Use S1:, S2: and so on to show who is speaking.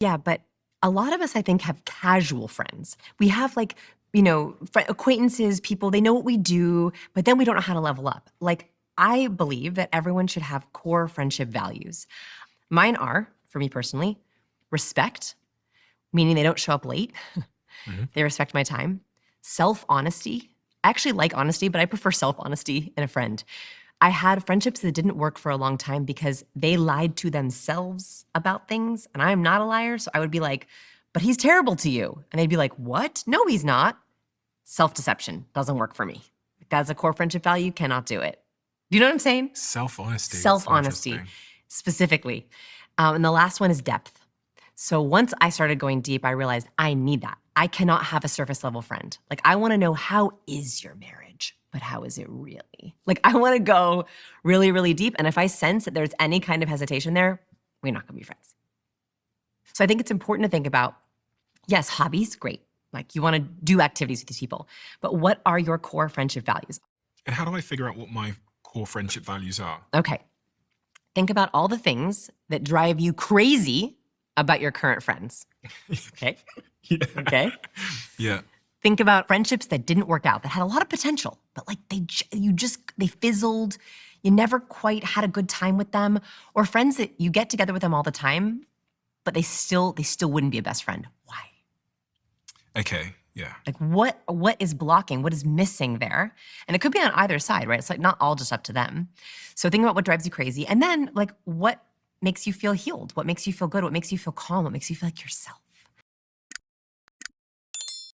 S1: Yeah, but a lot of us, I think, have casual friends. We have like, acquaintances, people, they know what we do, but then we don't know how to level up. Like, I believe that everyone should have core friendship values. Mine are, for me personally, respect, meaning they don't show up late. They respect my time. Self-honesty. I actually like honesty, but I prefer self-honesty in a friend. I had friendships that didn't work for a long time because they lied to themselves about things, and I'm not a liar, so I would be like, but he's terrible to you. And they'd be like, what? No, he's not. Self-deception doesn't work for me. That's a core friendship value, cannot do it. Do you know what I'm saying?
S2: Self-honesty.
S1: Self-honesty, specifically. And the last one is depth. So once I started going deep, I realized I need that. I cannot have a surface level friend. Like, I wanna know, how is your marriage? But how is it really? Like, I wanna go really, really deep. And if I sense that there's any kind of hesitation there, we're not gonna be friends. So I think it's important to think about, yes, hobbies, great. Like, you wanna do activities with these people, but what are your core friendship values?
S2: And how do I figure out what my core friendship values are?
S1: Okay. Think about all the things that drive you crazy about your current friends. Okay?
S2: Yeah.
S1: Okay?
S2: Yeah.
S1: Think about friendships that didn't work out, that had a lot of potential, but like they fizzled. You never quite had a good time with them. Or friends that you get together with them all the time, but they still wouldn't be a best friend. Why?
S2: Okay. Yeah.
S1: Like, what is blocking? What is missing there? And it could be on either side, right? It's like not all just up to them. So think about what drives you crazy. And then, like, what makes you feel healed? What makes you feel good? What makes you feel calm? What makes you feel like yourself?